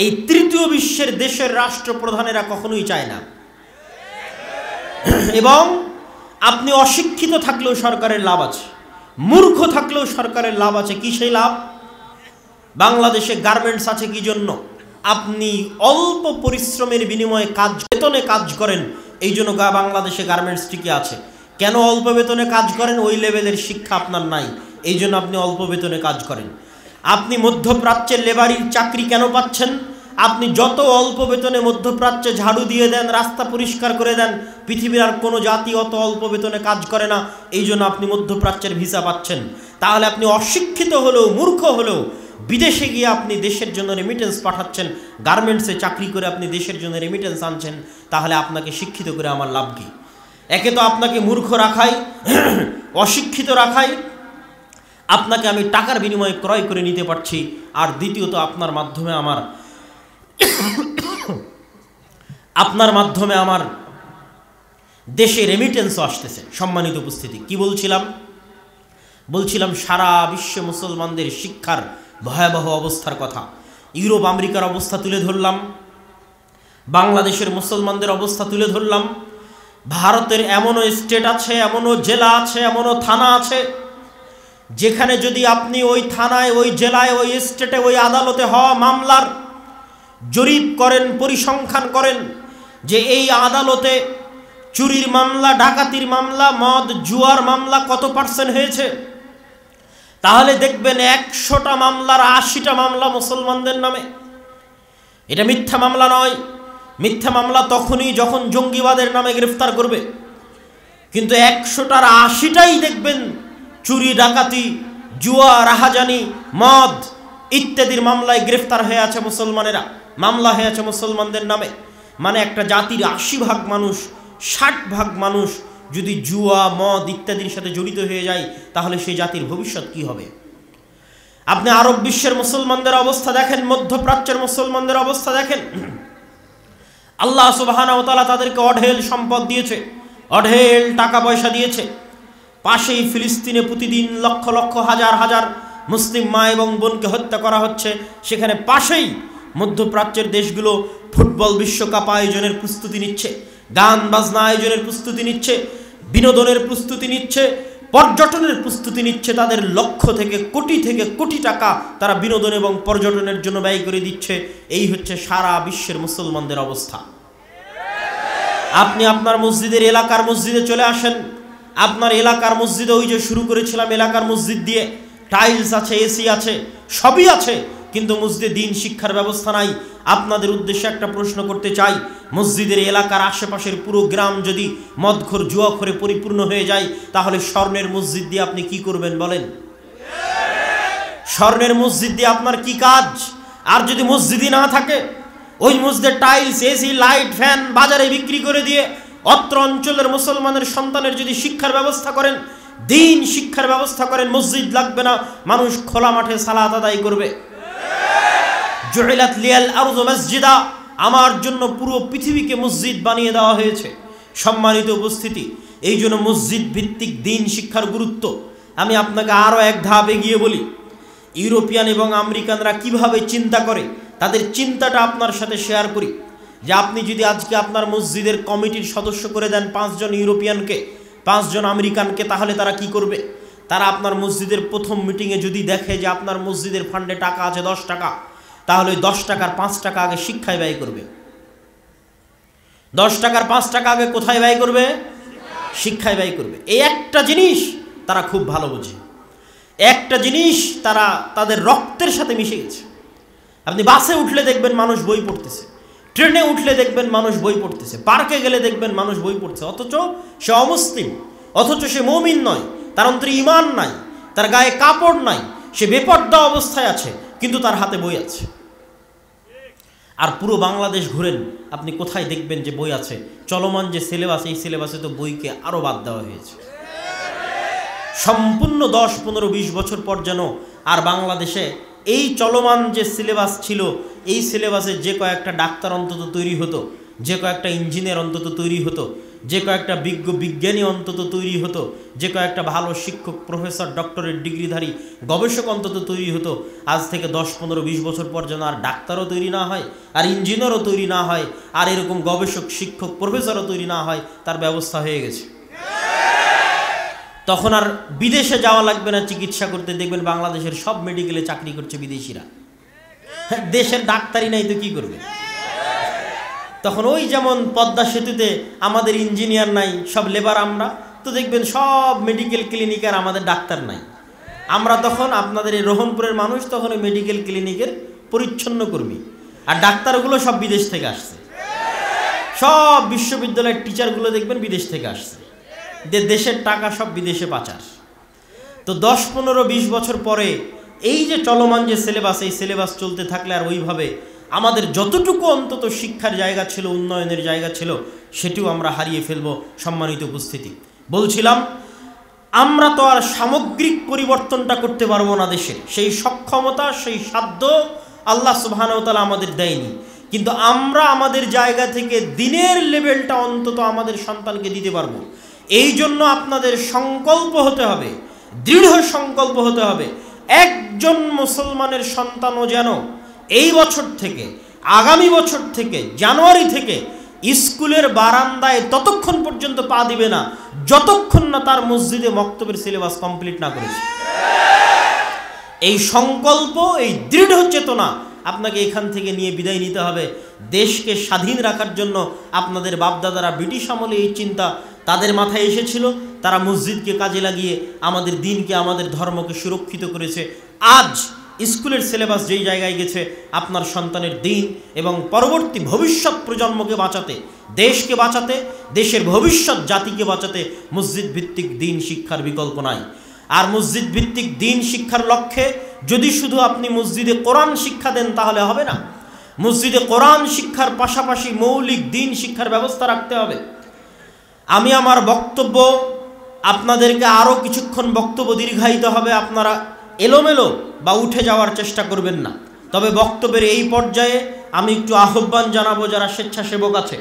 এই তৃতীয় বিশ্বের দেশের রাষ্ট্রপ্রধানেরা কখনোই চায় না। এবং আপনি অশিক্ষিত থাকলেও সরকারের লাভ আছে, মূর্খ থাকলেও সরকারের লাভ আছে। কি সেই লাভ? বাংলাদেশে গার্মেন্টস আছে কি জন্য? আপনি অল্প পরিশ্রমের বিনিময়ে বেতনে কাজ করেন, এই জন্য বাংলাদেশে গার্মেন্টস টিকে আছে। কেন অল্প বেতনে কাজ করেন? ওই লেভেলের শিক্ষা আপনার নাই, এই জন্য আপনি অল্প বেতনে কাজ করেন। আপনি মধ্যপ্রাচ্যের লেবারির চাকরি কেন পাচ্ছেন? আপনি যত অল্প বেতনে মধ্যপ্রাচ্যে ঝাড়ু দিয়ে দেন, রাস্তা পরিষ্কার করে দেন, পৃথিবীর আর কোনো জাতি অত অল্প বেতনে কাজ করে না, এই জন্য আপনি মধ্যপ্রাচ্যের ভিসা পাচ্ছেন। তাহলে আপনি অশিক্ষিত হলেও, মূর্খ হলেও বিদেশে গিয়ে আপনি দেশের জন্য রেমিটেন্স পাঠাচ্ছেন, গার্মেন্টসে চাকরি করে আপনি দেশের জন্য রেমিটেন্স আনছেন, তাহলে আপনাকে শিক্ষিত করে আমার লাভ কি? একে তো আপনাকে মূর্খ রাখাই, অশিক্ষিত রাখাই, আপনাকে আমি টাকার বিনিময়ে ক্রয় করে নিতে পারছি, আর দ্বিতীয়ত আপনার মাধ্যমে আমার দেশে রেমিটেন্সও আসতেছে। সম্মানিত উপস্থিতি, কি বলছিলাম সারা বিশ্বে মুসলমানদের শিক্ষার ভয়াবহ অবস্থার কথা। ইউরোপ আমেরিকার অবস্থা তুলে ধরলাম, বাংলাদেশের মুসলমানদের অবস্থা তুলে ধরলাম। ভারতের এমনও স্টেট আছে, এমনও জেলা আছে, এমনও থানা আছে, যেখানে যদি আপনি ওই থানায়, ওই জেলায়, ওই স্টেটে, ওই আদালতে হওয়া মামলার জরিপ করেন, পরিসংখ্যান করেন যে এই আদালতে চুরির মামলা, ডাকাতির মামলা, মদ জুয়ার মামলা কত % হয়েছে, তাহলে দেখবেন 100টা মামলার 80টা মামলা মুসলমানদের নামে। এটা মিথ্যা মামলা নয়। মিথ্যা মামলা তখনই যখন জঙ্গিবাদের নামে গ্রেফতার করবে, কিন্তু 100টার 80টাই দেখবেন চুরি, ডাকাতি, জুয়া, রাহাজানি, মদ ইত্যাদির মামলায় গ্রেফতার হয়ে আছে মুসলমানেরা, মামলা হয়ে আছে মুসলমানদের নামে। মানে একটা জাতির 80% মানুষ, 60% মানুষ যদি জুয়া, মদ ইত্যাদির সাথে জড়িত হয়ে যায়, তাহলে সেই জাতির ভবিষ্যৎ কি হবে? আপনি আরব বিশ্বের মুসলমানদের অবস্থা দেখেন, মধ্যপ্রাচ্যের মুসলমানদের অবস্থা দেখেন। আল্লাহ সুবহানাহু ওয়া তাআলা তাদেরকে অঢেল সম্পদ দিয়েছে, অঢেল টাকা পয়সা দিয়েছে। পাশেই ফিলিস্তিনে প্রতিদিন লক্ষ লক্ষ, হাজার হাজার মুসলিম মা এবং বোনকে হত্যা করা হচ্ছে। সেখানে পাশেই মধ্যপ্রাচ্যের দেশগুলো ফুটবল বিশ্বকাপ আয়োজনের প্রস্তুতি নিচ্ছে, গান বাজনা আয়োজনের প্রস্তুতি নিচ্ছে, বিনোদনের প্রস্তুতি নিচ্ছে, পর্যটনের প্রস্তুতি নিচ্ছে। তাদের লক্ষ থেকে কোটি টাকা তারা বিনোদন এবং পর্যটনের জন্য ব্যয় করে দিচ্ছে। এই হচ্ছে সারা বিশ্বের মুসলমানদের অবস্থা। আপনি আপনার মসজিদের, এলাকার মসজিদে চলে আসেন। আপনার এলাকার মসজিদে, ওই যে শুরু করেছিলাম এলাকার মসজিদ দিয়ে, টাইলস আছে, এসি আছে, সবই আছে, কিন্তু মসজিদে দ্বীন শিক্ষার ব্যবস্থা নাই। আপনাদের উদ্দেশ্যে একটা প্রশ্ন করতে চাই, মসজিদের এলাকার আশেপাশের পুরো গ্রাম যদি মদখোর, জুয়াখোরে পরিপূর্ণ হয়ে যায়, তাহলে স্বর্ণের মসজিদ দিয়ে আপনি কি করবেন বলেন? স্বর্ণের মসজিদ দিয়ে আপনার কি কাজ? আর যদি মসজিদই না থাকে, ওই মসজিদের টাইলস, এসি, লাইট, ফ্যান বাজারে বিক্রি করে দিয়ে অত্র অঞ্চলের মুসলমানের সন্তানের যদি শিক্ষার ব্যবস্থা করেন, দ্বীন শিক্ষার ব্যবস্থা করেন, মসজিদ লাগবে না, মানুষ খোলা মাঠে সালাত আদায় করবে। জুইলাত লিয়াল আরযু মসজিদা, আমার জন্য পুরো পৃথিবীকে মসজিদ বানিয়ে দেওয়া হয়েছে। সম্মানিত উপস্থিতি, এই জন্য মসজিদ ভিত্তিক দ্বীন শিক্ষার গুরুত্ব আমি আপনাকে আরো এক ধাপ এগিয়ে বলি। ইউরোপিয়ান এবং আমেরিকানরা কিভাবে চিন্তা করে তাদের চিন্তাটা আপনার সাথে শেয়ার করি। যে আপনি যদি আজকে আপনার মসজিদের কমিটির সদস্য করে দেন 5 জন ইউরোপিয়ানকে, 5 জন আমেরিকানকে, তাহলে তারা কি করবে? তারা আপনার মসজিদের প্রথম মিটিংয়ে যদি দেখে যে আপনার মসজিদের ফান্ডে টাকা আছে 10 টাকা, তাহলে ওই 10 টাকার 5 টাকা আগে শিক্ষায় ব্যয় করবে। 10 টাকার 5 টাকা আগে কোথায় ব্যয় করবে? শিক্ষায় ব্যয় করবে। এই একটা জিনিস তারা খুব ভালো বোঝে, একটা জিনিস তারা তাদের রক্তের সাথে মিশে গেছে। আপনি বাসে উঠলে দেখবেন মানুষ বই পড়তেছে, ট্রেনে উঠলে দেখবেন মানুষ বই পড়তেছে, পার্কে গেলে দেখবেন মানুষ বই পড়ছে, অথচ সে অমুসলিম, অথচ সে মুমিন নয়, তার অন্তরে ঈমান নাই, তার গায়ে কাপড় নাই, সে বেপর্দা অবস্থায় আছে, কিন্তু তার হাতে বই আছে। আর পুরো বাংলাদেশ ঘুরেন, আপনি কোথায় দেখবেন যে বই আছে? চলমান যে সিলেবাস, এই সিলেবাসে তো বইকে আরও বাদ দেওয়া হয়েছে। সম্পূর্ণ 10, 15, 20 বছর পর যেন আর বাংলাদেশে এই চলমান যে সিলেবাস ছিল, এই সিলেবাসে যে কয়েকটা ডাক্তার অন্তত তৈরি হতো, যে কয়েকটা ইঞ্জিনিয়ার অন্তত তৈরি হতো, যে কয়েকটা বিজ্ঞানী অন্তত তৈরি হতো, যে কয়েকটা ভালো শিক্ষক, প্রফেসর, ডক্টরেট ডিগ্রিধারী গবেষক অন্তত তৈরি হতো, আজ থেকে 10, 15, 20 বছর পর যেন আর ডাক্তারও তৈরি না হয়, আর ইঞ্জিনিয়ারও তৈরি না হয়, আর এরকম গবেষক, শিক্ষক, প্রফেসরও তৈরি না হয়, তার ব্যবস্থা হয়ে গেছে। তখন আর বিদেশে যাওয়া লাগবে না চিকিৎসা করতে। দেখবেন বাংলাদেশের সব মেডিকেলে চাকরি করছে বিদেশিরা। দেশের ডাক্তারই নাই তো কি করবে? তখন ওই যেমন পদ্মা সেতুতে আমাদের ইঞ্জিনিয়ার নাই, সব লেবার আমরা, তো দেখবেন সব মেডিকেল ক্লিনিকের আমাদের ডাক্তার নাই। আমরা তখন আপনাদের এই রোহনপুরের মানুষ তখন ওই মেডিকেল ক্লিনিকের পরিচ্ছন্ন কর্মী, আর ডাক্তারগুলো সব বিদেশ থেকে আসছে। সব বিশ্ববিদ্যালয়ের টিচারগুলো দেখবেন বিদেশ থেকে আসছে, দেশের টাকা সব বিদেশে পাচার। তো 10, 15, 20 বছর পরে এই যে চলমান যে সিলেবাস, এই সিলেবাস চলতে থাকলে আর ওইভাবে আমাদের যতটুকু অন্তত শিক্ষার জায়গা ছিল, উন্নয়নের জায়গা ছিল, সেটিও আমরা হারিয়ে ফেলব। সম্মানিত উপস্থিতি, বলছিলাম আমরা তো আর সামগ্রিক পরিবর্তনটা করতে পারবো না দেশের, সেই সক্ষমতা, সেই সাধ্য আল্লাহ সুবহানাহু ওয়া তাআলা আমাদের দেয়নি, কিন্তু আমরা আমাদের জায়গা থেকে দিনের লেভেলটা অন্তত আমাদের সন্তানকে দিতে পারবো। এই জন্য আপনাদের সংকল্প হতে হবে, দৃঢ় সংকল্প হতে হবে, একজন মুসলমানের সন্তানও যেন এই বছর থেকে, আগামী বছর থেকে, জানুয়ারি থেকে স্কুলের বারান্দায় ততক্ষণ পর্যন্ত পা দিবে না যতক্ষণ না তার মসজিদে মক্তবের সিলেবাস কমপ্লিট না করেছে। এই সংকল্প, এই দৃঢ় চেতনা আপনাকে এখান থেকে নিয়ে বিদায় নিতে হবে। দেশকে স্বাধীন রাখার জন্য আপনাদের বাপদাদারা ব্রিটিশ আমলে এই চিন্তা তাদের মাথায় এসেছিল, তারা মসজিদকে কাজে লাগিয়ে আমাদের দিনকে, আমাদের ধর্মকে সুরক্ষিত করেছে। আজ স্কুলের সিলেবাস যেই জায়গায় গেছে, আপনার সন্তানের দিন এবং পরবর্তী ভবিষ্যৎ প্রজন্মকে বাঁচাতে, দেশকে বাঁচাতে, দেশের ভবিষ্যৎ জাতিকে বাঁচাতে মসজিদ ভিত্তিক দিন শিক্ষার বিকল্প নাই। আর মসজিদ ভিত্তিক দিন শিক্ষার লক্ষ্যে যদি শুধু আপনি মসজিদে কোরআন শিক্ষা দেন তাহলে হবে না। মসজিদে কোরআন শিক্ষার পাশাপাশি মৌলিক দিন শিক্ষার ব্যবস্থা রাখতে হবে। আমি আমার বক্তব্য আপনাদেরকে আরও কিছুক্ষণ বক্তব্য দীর্ঘায়িত হবে, আপনারা এলোমেলো বা উঠে যাওয়ার চেষ্টা করবেন না। তবে বক্তব্যের এই পর্যায়ে আমি একটু আহ্বান জানাবো, যারা স্বেচ্ছাসেবক আছে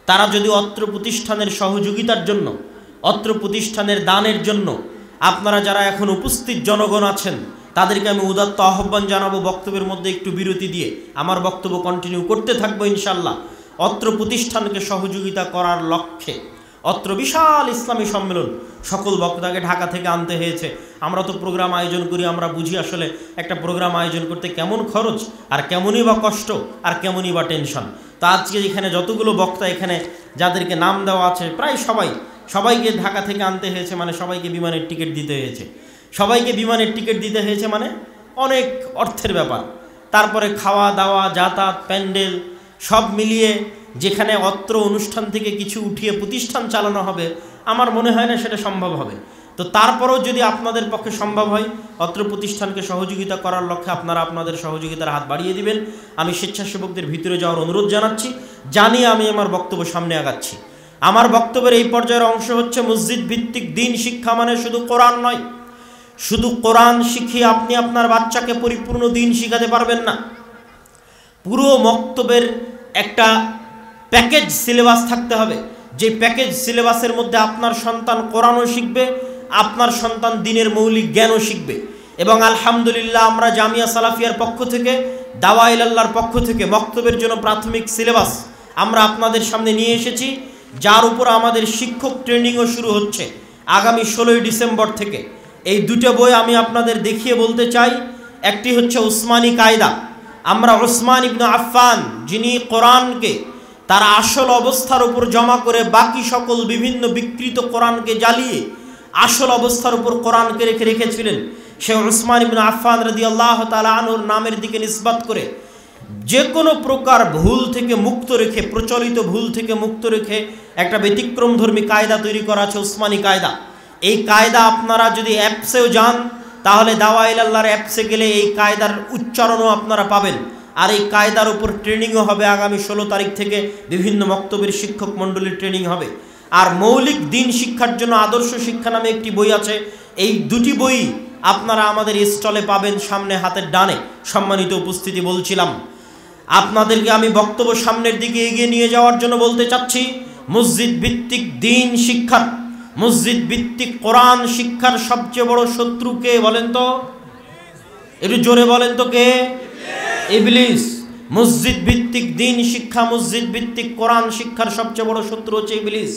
তারা যদি অত্র প্রতিষ্ঠানের সহযোগিতার জন্য, অত্র প্রতিষ্ঠানের দানের জন্য, আপনারা যারা এখন উপস্থিত জনগণ আছেন তাদেরকে আমি উদাত্ত আহ্বান জানাবো, বক্তব্যের মধ্যে একটু বিরতি দিয়ে আমার বক্তব্য কন্টিনিউ করতে থাকবো ইনশাল্লাহ। অত্র প্রতিষ্ঠানকে সহযোগিতা করার লক্ষ্যে অত্র বিশাল ইসলামী সম্মেলন, সকল বক্তাকে ঢাকা থেকে আনতে হয়েছে। আমরা তো প্রোগ্রাম আয়োজন করি, আমরা বুঝি আসলে একটা প্রোগ্রাম আয়োজন করতে কেমন খরচ, আর কেমনই বা কষ্ট, আর কেমনই বা টেনশন। তো আজকে এখানে যতগুলো বক্তা এখানে যাদেরকে নাম দেওয়া আছে, প্রায় সবাইকে ঢাকা থেকে আনতে হয়েছে, মানে সবাইকে বিমানের টিকিট দিতে হয়েছে। সবাইকে বিমানের টিকিট দিতে হয়েছে মানে অনেক অর্থের ব্যাপার। তারপরে খাওয়া দাওয়া, যাতায়াত, প্যান্ডেল সব মিলিয়ে যেখানে অত্র অনুষ্ঠান থেকে কিছু উঠিয়ে প্রতিষ্ঠান চালানো হবে, আমার মনে হয় না সেটা সম্ভব হবে। তো তারপরেও যদি আপনাদের পক্ষে সম্ভব হয়, অত্র প্রতিষ্ঠানকে সহযোগিতা করার লক্ষ্যে আপনারা আপনাদের সহযোগিতার হাত বাড়িয়ে দিবেন। আমি স্বেচ্ছাসেবকদের ভিতরে যাওয়ার অনুরোধ জানাচ্ছি, জানিয়ে আমি আমার বক্তব্য সামনে আগাচ্ছি। আমার বক্তব্যের এই পর্যায়ের অংশ হচ্ছে মসজিদ ভিত্তিক দিন শিক্ষা মানে শুধু কোরআন নয়। শুধু কোরআন শিখিয়ে আপনি আপনার বাচ্চাকে পরিপূর্ণ দিন শিখাতে পারবেন না। পুরো মক্তবের একটা প্যাকেজ সিলেবাস থাকতে হবে, যে প্যাকেজ সিলেবাসের মধ্যে আপনার সন্তান কোরআনও শিখবে, আপনার সন্তান দিনের মৌলিক জ্ঞানও শিখবে। এবং আলহামদুলিল্লাহ আমরা জামিয়া সালাফিয়ার পক্ষ থেকে দাওয়া ইলাল্লাহর পক্ষ থেকে মক্তবের জন্য প্রাথমিক সিলেবাস আমরা আপনাদের সামনে নিয়ে এসেছি, যার উপর আমাদের শিক্ষক ট্রেনিংও শুরু হচ্ছে আগামী 16ই ডিসেম্বর থেকে। এই দুটো বই আমি আপনাদের দেখিয়ে বলতে চাই। একটি হচ্ছে উসমানী কায়দা। আমরা উসমান ইবনে আফফান, যিনি কোরআনকে তার আসল অবস্থার উপর জমা করে বাকি সকল বিভিন্ন বিকৃত কোরআনকে জ্বালিয়ে আসল অবস্থার উপর কোরআনকে রেখেছিলেন, সে উসমান ইবনে আফফান রাদিয়াল্লাহু তাআলা আনহুর নামের দিকে নিসবত করে যে কোনো প্রকার ভুল থেকে মুক্ত রেখে, প্রচলিত ভুল থেকে মুক্ত রেখে একটা ব্যতিক্রমধর্মী কায়দা তৈরি করা আছে উসমানী কায়দা। এই কায়দা আপনারা যদি অ্যাপসেও যান, তাহলে দাওয়া ইলাল্লাহর অ্যাপসে গেলে এই কায়দার উচ্চারণও আপনারা পাবেন। আর এই কায়দার উপর ট্রেনিংও হবে আগামী 16 তারিখ থেকে, বিভিন্ন মক্তবের শিক্ষক মণ্ডলীর ট্রেনিং হবে। আর মৌলিক দিন শিক্ষার জন্য আদর্শ শিক্ষা নামে একটি বই আছে। এই দুটি বই আপনারা আমাদের স্টলে পাবেন, সামনে হাতের ডানে। সম্মানিত উপস্থিতি, বলছিলাম আপনাদেরকে আমি বক্তব্য সামনের দিকে এগিয়ে নিয়ে যাওয়ার জন্য বলতে চাচ্ছি, মসজিদ ভিত্তিক দিন শিক্ষার, মসজিদ ভিত্তিক কোরআন শিক্ষার সবচেয়ে বড় শত্রু কে বলেন তো? একটু জোরে বলেন তো কে? ইবলিস। মসজিদ ভিত্তিক দিন শিক্ষা, মসজিদ ভিত্তিক কোরআন শিক্ষার সবচেয়ে বড় শত্রু হচ্ছে ইবলিস।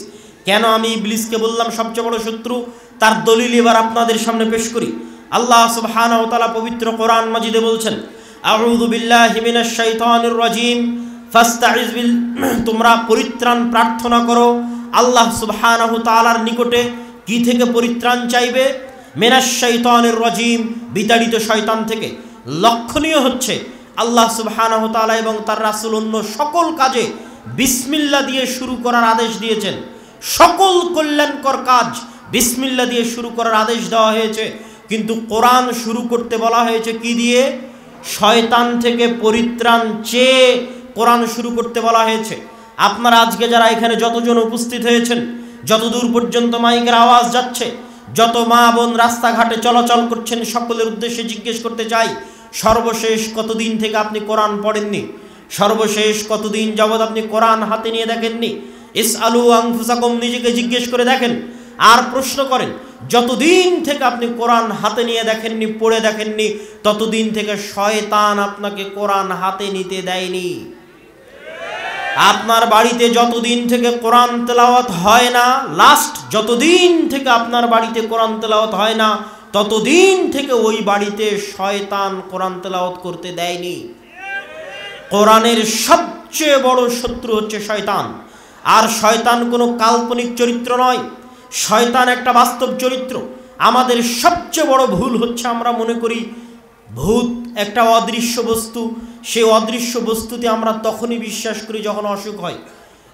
কেন আমি ইবলিসকে বললাম সবচেয়ে বড় শত্রু, তার দলিল এবার আপনাদের সামনে পেশ করি। আল্লাহ সুবহানাহু ওয়া তাআলা পবিত্র কোরআন মাজিদে বলছেন, আউযু বিল্লাহি মিনাশ শাইতানির রাজিম ফাস্তাইজ বিল, তোমরা পরিত্রাণ প্রার্থনা করো আল্লাহ সুবহানাহু তাআলার নিকটে। কি থেকে পরিত্রাণ চাইবে? মিনাশ শাইতানির রাজিম, বিতাড়িত শয়তান থেকে। লক্ষণীয় হচ্ছে আল্লাহ সুবহানাহু তাআলা এবং তার রাসূল অন্য সকল কাজে বিসমিল্লাহ দিয়ে শুরু করার আদেশ দিয়েছেন। সকল কল্যাণকর কাজ বিসমিল্লাহ দিয়ে শুরু করার আদেশ দেওয়া হয়েছে, কিন্তু কোরআন শুরু করতে বলা হয়েছে কি দিয়ে? শয়তান থেকে পরিত্রাণ চেয়ে কোরআন শুরু করতে বলা হয়েছে। আপনারা আজকে যারা এখানে যতজন উপস্থিত হয়েছেন, যতদূর পর্যন্ত মাইকের আওয়াজ যাচ্ছে, যত মা বোন রাস্তাঘাটে চলাচল করছেন, সকলের উদ্দেশ্যে জিজ্ঞেস করতে চাই, সর্বশেষ কতদিন থেকে আপনি কোরআন পড়েননি? সর্বশেষ কতদিন যাবৎ আপনি কোরআন হাতে নিয়ে দেখেননি? ইসআলু আনফুসাকুম, নিজেকে জিজ্ঞেস করে দেখেন। আর প্রশ্ন করেন, যতদিন থেকে আপনি কোরআন হাতে নিয়ে দেখেননি, পড়ে দেখেননি, ততদিন থেকে শয়তান আপনাকে কোরআন হাতে নিতে দেয়নি। আপনার বাড়িতে যতদিন থেকে কোরআন তেলাওয়াত হয় না, লাস্ট যতদিন থেকে আপনার বাড়িতে কোরআন তেলাওয়াত হয় না, ততদিন থেকে ওই বাড়িতে শয়তান কোরআন তেলাওয়াত করতে দেয়নি। কোরআনের সবচেয়ে বড় শত্রু হচ্ছে শয়তান। আর শয়তান কোনো কাল্পনিক চরিত্র নয়, শয়তান একটা বাস্তব চরিত্র। আমাদের সবচেয়ে বড় ভুল হচ্ছে আমরা মনে করি ভূত একটা অদৃশ্য বস্তু, সেই অদৃশ্য বস্তুতে আমরা তখনই বিশ্বাস করি যখন অসুখ হয়।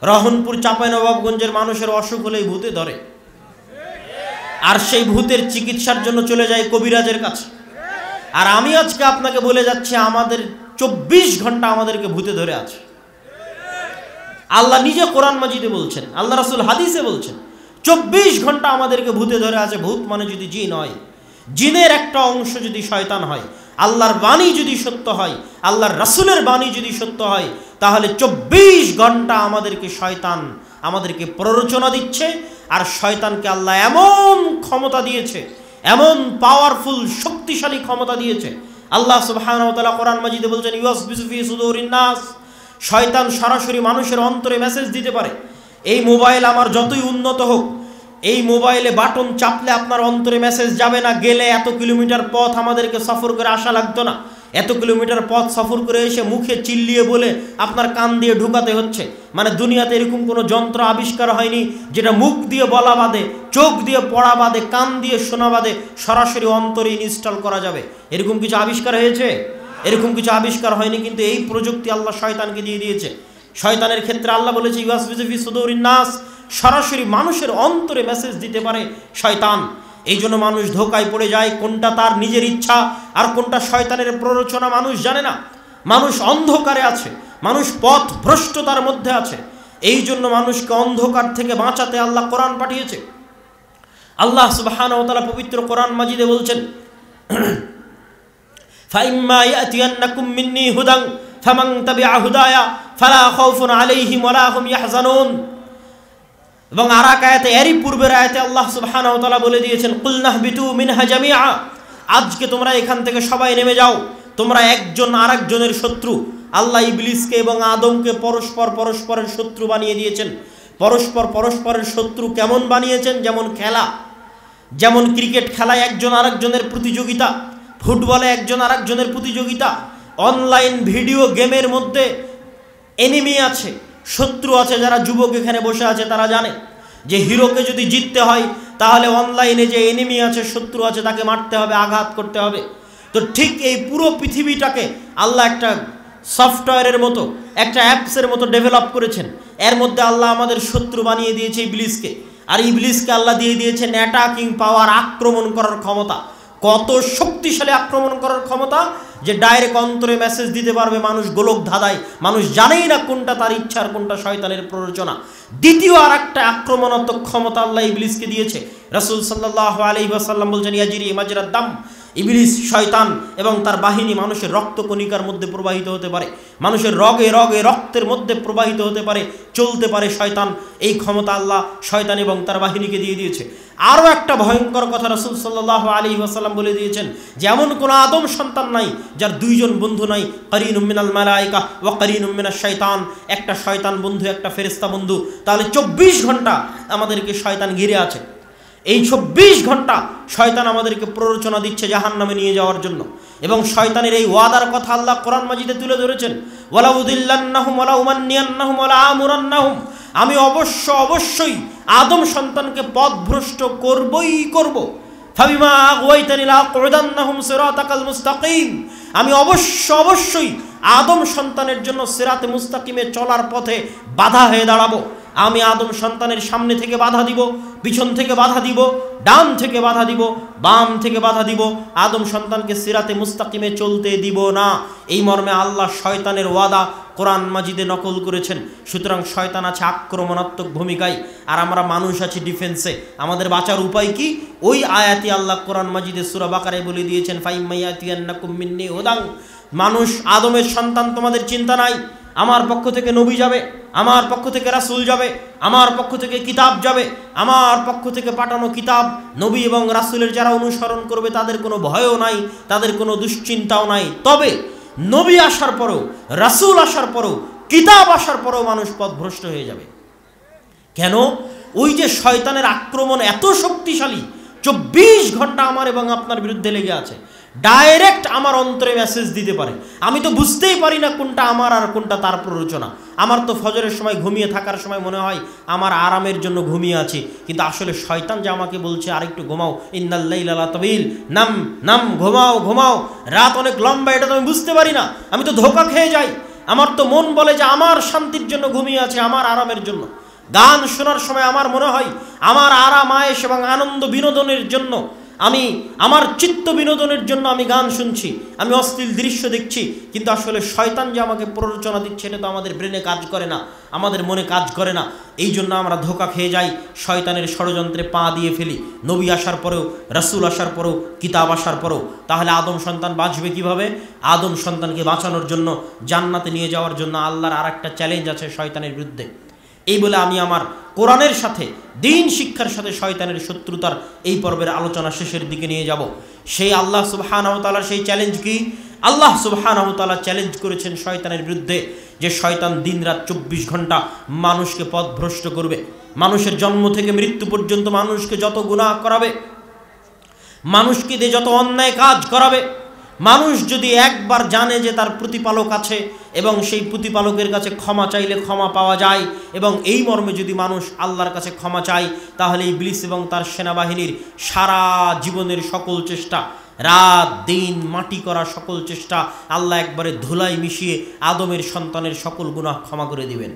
রহনপুর চাঁপাইনবাবগঞ্জের মানুষের অসুখ হলেই ভূতে ধরে, আর সেই ভূতের চিকিৎসার জন্য চলে যায় কবিরাজের কাছে। আর আমি আজকে আপনাকে বলে যাচ্ছি, আমাদের 24 ঘন্টা আমাদেরকে ভূতে ধরে আছে। আল্লাহ নিজে কোরআন মাজিদে বলছেন, আল্লাহ রাসূল হাদিসে বলছেন, 24 ঘন্টা আমাদেরকে ভূতে ধরে আছে। ভূত মানে যদি জিন হয়, জিনের একটা অংশ যদি শয়তান হয়, আল্লাহর বাণী যদি সত্য হয়, আল্লাহর রাসূলের বাণী যদি সত্য হয়, তাহলে 24 ঘন্টা আমাদেরকে শয়তান আমাদেরকে প্ররোচনা দিচ্ছে। আর শয়তানকে আল্লাহ এমন ক্ষমতা দিয়েছে, এমন পাওয়ারফুল শক্তিশালী ক্ষমতা দিয়েছে। আল্লাহ সুবহানাহু ওয়া তাআলা কোরআন মাজিদে বলছেন, ইউসবিসু ফি সুদুরিন নাস, শয়তান সরাসরি মানুষের অন্তরে মেসেজ দিতে পারে। এই মোবাইল আমার যতই উন্নত হোক, এই মোবাইলে বাটন চাপলে আপনার অন্তরে মেসেজ যাবে না। গেলে এত কিলোমিটার পথ আমাদেরকে সফর করে আসা লাগতো না, এত কিলোমিটার পথ সফর করে এসে মুখে চিল্লিয়ে বলে আপনার কান দিয়ে ঢুকাতে হচ্ছে। মানে দুনিয়াতে এরকম কোনো যন্ত্র আবিষ্কার হয়নি যেটা মুখ দিয়ে বলা বাদে, চোখ দিয়ে পড়া বাদে, কান দিয়ে শোনা বাদে সরাসরি অন্তরে ইনস্টল করা যাবে। এরকম কিছু আবিষ্কার হয়েছে? এরকম কিছু আবিষ্কার হয়নি, কিন্তু এই প্রযুক্তি আল্লাহ শয়তানকে দিয়ে দিয়েছে। শয়তানের ক্ষেত্রে আল্লাহ বলেছে, ইউসবিসু ফি সুদুরিন নাস, সরাসরি মানুষের অন্তরে মেসেজ দিতে পারে শয়তান। এই জন্য মানুষ ধোকায় পড়ে যায়, কোনটা তার নিজের ইচ্ছা আর কোনটা শয়তানের প্ররোচনা মানুষ জানে না। মানুষ অন্ধকারে আছে, মানুষ পথ ভ্রষ্টতার মধ্যে আছে। এই জন্য মানুষকে অন্ধকার থেকে বাঁচাতে আল্লাহ কোরআন পাঠিয়েছে। আল্লাহ সুবহানাহু ওয়া তাআলা পবিত্র কোরআন মাজিদে বলছেন, ফাইম্মা ইয়াতিয়ান্নাকুম মিন্নী হুদান ফামান তাবিআ হুদায়া ফালা খাউফুন আলাইহিম ওয়ালা হুম ইয়াহজানুন। এবং আর এক আয়াতে, এরই পূর্বের আয়াতে আল্লাহ সুবহানাহু ওয়া তাআলা বলে দিয়েছেন, কুল নাহবিতু মিনহা জামিআ, আজকে তোমরা এখান থেকে সবাই নেমে যাও, তোমরা একজন আরেকজনের শত্রু। আল্লাহ ইবলিসকে এবং আদমকে পরস্পরের শত্রু বানিয়ে দিয়েছেন। পরস্পরের শত্রু কেমন বানিয়েছেন? যেমন খেলা, যেমন ক্রিকেট খেলায় একজন আরেকজনের প্রতিযোগিতা, ফুটবলে একজন আরেকজনের প্রতিযোগিতা, অনলাইন ভিডিও গেমের মধ্যে এনিমি আছে, শত্রু আছে। যারা যুবক এখানে বসে আছে তারা জানে যে হিরোকে যদি জিততে হয় তাহলে অনলাইনে যে এনিমি আছে, শত্রু আছে, তাকে মারতে হবে, আঘাত করতে হবে। তো ঠিক এই পুরো পৃথিবীটাকে আল্লাহ একটা সফটওয়্যারের মতো, একটা অ্যাপসের মতো ডেভেলপ করেছেন। এর মধ্যে আল্লাহ আমাদের শত্রু বানিয়ে দিয়েছে ইবলিসকে। আর ইবলিসকে আল্লাহ দিয়ে দিয়েছেন অ্যাটাকিং পাওয়ার, আক্রমণ করার ক্ষমতা। কত শক্তিশালী আক্রমণ করার ক্ষমতা যে ডাইরেক্ট অন্তরে মেসেজ দিতে পারবে। মানুষ গোলক ধাঁধায়, মানুষ জানেই না কোনটা তার ইচ্ছার, কোনটা শয়তানের প্ররোচনা। দ্বিতীয় আর একটা আক্রমণাত্মক ক্ষমতা আল্লাহ ইবলিসকে দিয়েছে। রাসূল সাল্লাল্লাহু আলাইহি ওয়াসাল্লাম বলছেন, ইয়াজরি মাজরাদ দাম, ইবলিস শয়তান এবং তার বাহিনী মানুষের রক্ত কণিকার মধ্যে প্রবাহিত হতে পারে, মানুষের রগে রগে রক্তের মধ্যে প্রবাহিত হতে পারে, চলতে পারে শয়তান। এই ক্ষমতা আল্লাহ শয়তান এবং তার বাহিনীকে দিয়ে দিয়েছে। আরও একটা ভয়ঙ্কর কথা রাসূল সাল্লাল্লাহু আলাইহি ওয়াসাল্লাম বলে দিয়েছেন যে এমন কোনো আদম সন্তান নাই যার দুইজন বন্ধু নাই, কারিনুম মিনাল মালাইকা ওয়া কারিনুম মিনাশ শয়তান। একটা শয়তান বন্ধু, একটা ফেরেশতা বন্ধু। তাহলে 24 ঘন্টা আমাদেরকে শয়তান ঘিরে আছে। এই 24 ঘন্টা শয়তান আমাদেরকে প্ররোচনা দিচ্ছে জাহান্নামে নিয়ে যাওয়ার জন্য। এবং শয়তানের এই ওয়াদার কথা আল্লাহ কোরআন মাজিদে তুলে ধরেছেন, ওয়ালা উদিল্লান্নাহুম ওয়ালা উমান্নিয়ান্নাহুম ওয়ালা আমুরান্নাহুম। আমি অবশ্যই আদম সন্তানকে পথভ্রষ্ট করব। ফাবিমা আগওয়াইতানি লাআকুদান্নাহুম সিরাতাকাল মুস্তাকিম। আমি অবশ্যই আদম সন্তানের জন্য সিরাতে মুস্তাকিমে চলার পথে বাধা হয়ে দাঁড়াবো। আমি আদম সন্তানের সামনে থেকে বাধা দিব, পিছন থেকে বাধা দিব, ডান থেকে বাধা দিব, বাম থেকে বাধা দিব। আদম সন্তানকে সিরাতে মুস্তাকিমে চলতে দিব না। এই মর্মে আল্লাহ শয়তানের ওয়াদা কোরআন মাজিদে নকল করেছেন। সুতরাং শয়তান আছে আক্রমণাত্মক ভূমিকায়, আর আমরা মানুষ আছি ডিফেন্সে। আমাদের বাঁচার উপায় কি? ওই আয়াতি আল্লাহ কোরআন মাজিদে সূরা বাকারায় বলে দিয়েছেন, ফাইম্মায়াতিয়ান্নাকুম মিন্নি হুদান। মানুষ আদমের সন্তান, তোমাদের চিন্তা নাই, আমার পক্ষ থেকে নবী যাবে, আমার পক্ষ থেকে রাসূল যাবে, আমার পক্ষ থেকে কিতাব যাবে। আমার পক্ষ থেকে পাঠানো কিতাব, নবী এবং রাসূলের যারা অনুসরণ করবে তাদের কোনো ভয়ও নাই, তাদের কোনো দুশ্চিন্তাও নাই। তবে নবী আসার পরেও, রাসূল আসার পরেও, কিতাব আসার পরেও মানুষ পথভ্রষ্ট হয়ে যাবে। কেন? ওই যে শয়তানের আক্রমণ এত শক্তিশালী, 24 ঘন্টা আমার এবং আপনার বিরুদ্ধে লেগে আছে। ডাইরেক্ট আমার অন্তরে মেসেজ দিতে পারে। আমি তো বুঝতেই পারি না কোনটা আমার আর কোনটা তার প্ররোচনা। আমার তো ফজরের সময় ঘুমিয়ে থাকার সময় মনে হয় আমার আরামের জন্য ঘুমিয়ে আছি, কিন্তু আসলে শয়তান যে আমাকে বলছে আরেকটু ঘুমাও, ইন্নাল লাইলা লাতাবিল, নাম ঘুমাও, রাত অনেক লম্বা, এটা তো আমি বুঝতে পারি না। আমি তো ধোঁকা খেয়ে যাই। আমার তো মন বলে যে আমার শান্তির জন্য ঘুমিয়ে আছে, আমার আরামের জন্য। গান শোনার সময় আমার মনে হয় আমার আরাম আয়েশ এবং আনন্দ বিনোদনের জন্য, আমি আমার চিত্ত বিনোদনের জন্য আমি গান শুনছি, আমি অশ্লীল দৃশ্য দেখছি। কিন্তু আসলে শয়তান যে আমাকে প্ররোচনা দিচ্ছে এটা তো আমাদের ব্রেনে কাজ করে না, আমাদের মনে কাজ করে না। এই জন্য আমরা ধোঁকা খেয়ে যাই, শয়তানের ষড়যন্ত্রে পা দিয়ে ফেলি। নবী আসার পরেও, রাসূল আসার পরেও, কিতাব আসার পরেও। তাহলে আদম সন্তান বাঁচবে কিভাবে? আদম সন্তানকে বাঁচানোর জন্য, জান্নাতে নিয়ে যাওয়ার জন্য আল্লাহর আর একটা চ্যালেঞ্জ আছে শয়তানের বিরুদ্ধে। এই বলে আমি আমার কোরআনের সাথে, দ্বীন শিক্ষার সাথে শয়তানের শত্রুতার এই পর্বের আলোচনা শেষের দিকে নিয়ে যাব। সেই আল্লাহ সুবহানাহু ওয়া তাআলার সেই চ্যালেঞ্জ কি? আল্লাহ সুবহানাহু ওয়া তাআলা চ্যালেঞ্জ করেছেন শয়তানের বিরুদ্ধে যে শয়তান দিনরাত 24 ঘন্টা মানুষকে পথভ্রষ্ট করবে। মানুষের জন্ম থেকে মৃত্যু পর্যন্ত মানুষকে যত গুনাহ করাবে, মানুষকে দিয়ে যত অন্যায় কাজ করাবে। মানুষ যদি একবার জানে যে তার প্রতিপালক আছে এবং সেই প্রতিপালকের কাছে ক্ষমা চাইলে ক্ষমা পাওয়া যায়, এবং এই মর্মে যদি মানুষ আল্লাহর কাছে ক্ষমা চায়, তাহলে ইবলিস এবং তার সেনাবাহিনীর সারা জীবনের সকল চেষ্টা, রাত দিন মাটি করা সকল চেষ্টা আল্লাহ একবারে ধুলায় মিশিয়ে আদমের সন্তানের সকল গুনাহ ক্ষমা করে দিবেন।